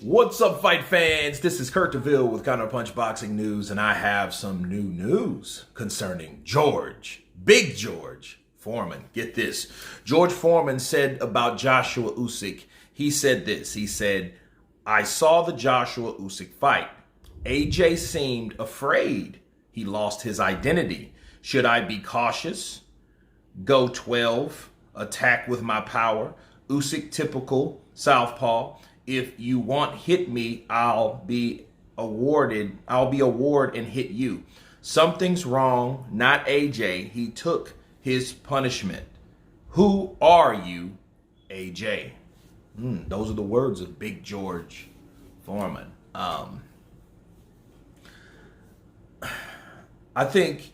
What's up, fight fans? This is Kurt DeVille with Counterpunch Boxing News, and I have some new news concerning Big George Forman. Get this. George Forman said about Joshua Usyk, he said this. He said, I saw the Joshua Usyk fight. AJ seemed afraid. He lost his identity. Should I be cautious? Go 12. Attack with my power. Usyk typical southpaw. If you want hit me, I'll be award and hit you. Something's wrong, not AJ. He took his punishment. Who are you, AJ? Those are the words of Big George Forman. I think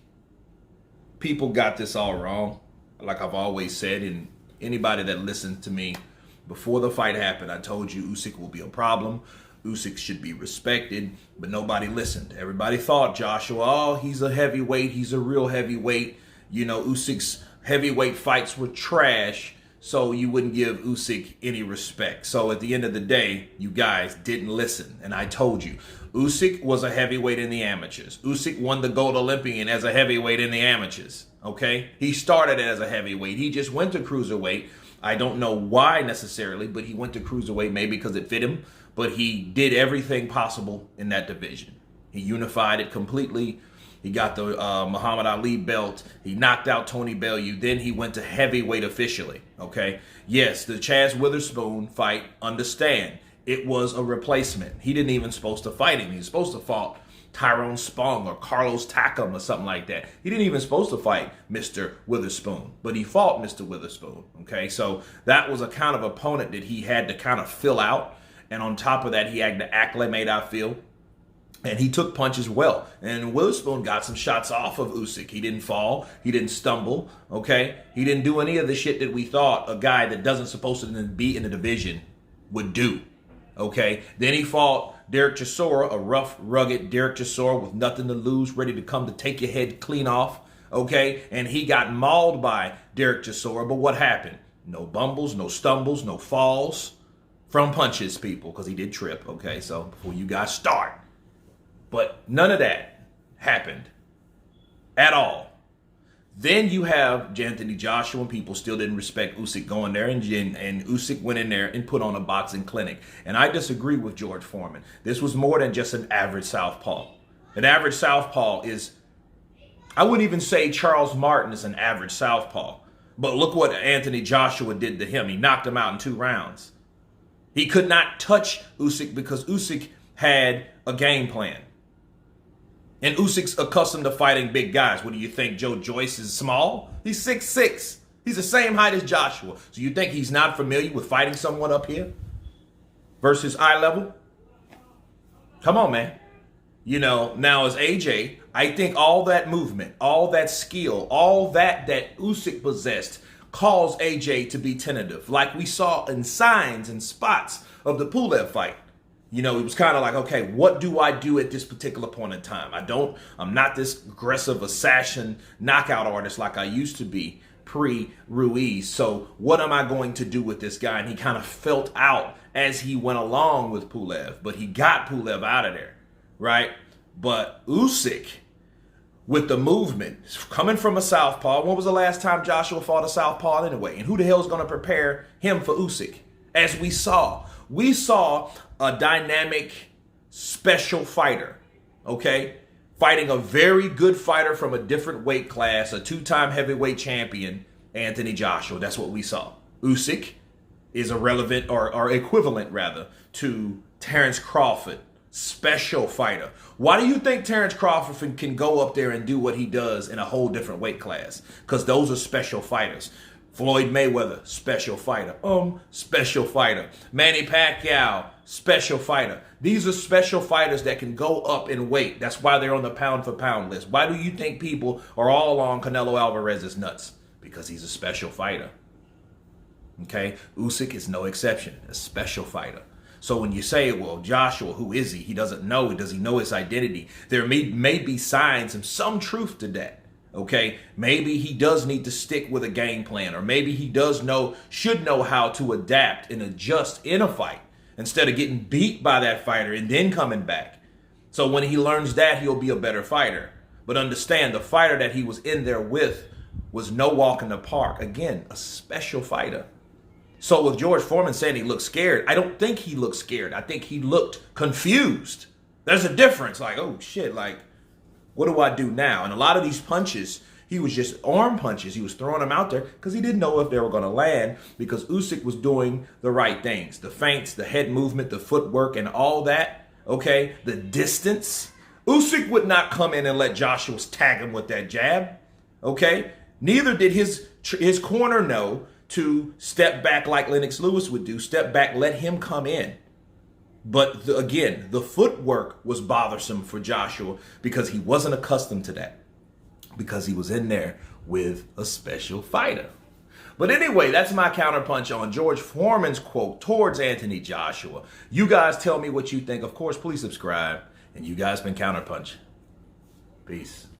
people got this all wrong. Like I've always said, and anybody that listened to me before the fight happened, I told you Usyk will be a problem. Usyk should be respected, but nobody listened. Everybody thought Joshua, oh, he's a heavyweight. He's a real heavyweight. You know, Usyk's heavyweight fights were trash, so you wouldn't give Usyk any respect. So at the end of the day, you guys didn't listen, and I told you. Usyk was a heavyweight in the amateurs. Usyk won the gold Olympian as a heavyweight in the amateurs, okay? He started as a heavyweight. He just went to cruiserweight. I don't know why necessarily, but he went to cruiserweight maybe because it fit him. But he did everything possible in that division. He unified it completely. He got the Muhammad Ali belt. He knocked out Tony Bellew. Then he went to heavyweight officially, okay? Yes, the Chaz Witherspoon fight, understand, it was a replacement. He didn't even supposed to fight him. He was supposed to fight Tyrone Spong or Carlos Takam or something like that. He didn't even supposed to fight Mr. Witherspoon, but he fought Mr. Witherspoon, okay? So that was a kind of opponent that he had to kind of fill out. And on top of that, he had to acclimate, I feel. And he took punches well. And Witherspoon got some shots off of Usyk. He didn't fall. He didn't stumble, okay? He didn't do any of the shit that we thought a guy that doesn't supposed to be in the division would do, okay? Then he fought Derek Chisora, a rough, rugged Derek Chisora with nothing to lose, ready to come to take your head clean off, okay? And he got mauled by Derek Chisora, but what happened? No bumbles, no stumbles, no falls from punches, people, because he did trip, okay? So before you guys start. But none of that happened at all. Then you have Anthony Joshua, and people still didn't respect Usyk going there, and Usyk went in there and put on a boxing clinic. And I disagree with George Forman. This was more than just an average southpaw. An average southpaw is, I wouldn't even say Charles Martin is an average southpaw. But look what Anthony Joshua did to him. He knocked him out in 2 rounds. He could not touch Usyk because Usyk had a game plan. And Usyk's accustomed to fighting big guys. What do you think, Joe Joyce is small? He's 6'6". He's the same height as Joshua. So you think he's not familiar with fighting someone up here versus eye level? Come on, man. You know, now as AJ, I think all that movement, all that skill, all that Usyk possessed caused AJ to be tentative. Like we saw in signs and spots of the Pulev fight. You know, it was kind of like, okay, what do I do at this particular point in time? I'm not this aggressive assassin knockout artist like I used to be pre-Ruiz. So what am I going to do with this guy? And he kind of felt out as he went along with Pulev, but he got Pulev out of there, right? But Usyk, with the movement, coming from a southpaw, when was the last time Joshua fought a southpaw anyway? And who the hell is going to prepare him for Usyk? As we saw a dynamic, special fighter, okay? Fighting a very good fighter from a different weight class, a 2-time heavyweight champion, Anthony Joshua. That's what we saw. Usyk is irrelevant or equivalent, rather, to Terrence Crawford, special fighter. Why do you think Terrence Crawford can go up there and do what he does in a whole different weight class? Because those are special fighters. Floyd Mayweather, special fighter. Special fighter. Manny Pacquiao, special fighter. These are special fighters that can go up in weight. That's why they're on the pound for pound list. Why do you think people are all on Canelo Alvarez's nuts? Because he's a special fighter. Okay? Usyk is no exception. A special fighter. So when you say, well, Joshua, who is he? He doesn't know. Does he know his identity? There may be signs and some truth to that. Okay, maybe he does need to stick with a game plan, or maybe he should know how to adapt and adjust in a fight. instead of getting beat by that fighter and then coming back. So when he learns that, he'll be a better fighter. But understand, the fighter that he was in there with was no walk in the park. Again, a special fighter. So with George Foreman saying he looked scared, I don't think he looked scared. I think he looked confused. There's a difference. Like, oh shit, like, what do I do now? And a lot of these punches, he was just arm punches. He was throwing them out there because he didn't know if they were going to land, because Usyk was doing the right things. The feints, the head movement, the footwork, and all that, okay? The distance. Usyk would not come in and let Joshua tag him with that jab, okay? Neither did his corner know to step back like Lennox Lewis would do. Step back, let him come in. But again, the footwork was bothersome for Joshua because he wasn't accustomed to that, because he was in there with a special fighter. But anyway, that's my counterpunch on George Foreman's quote towards Anthony Joshua. You guys tell me what you think. Of course, please subscribe. And you guys been Counterpunch. Peace.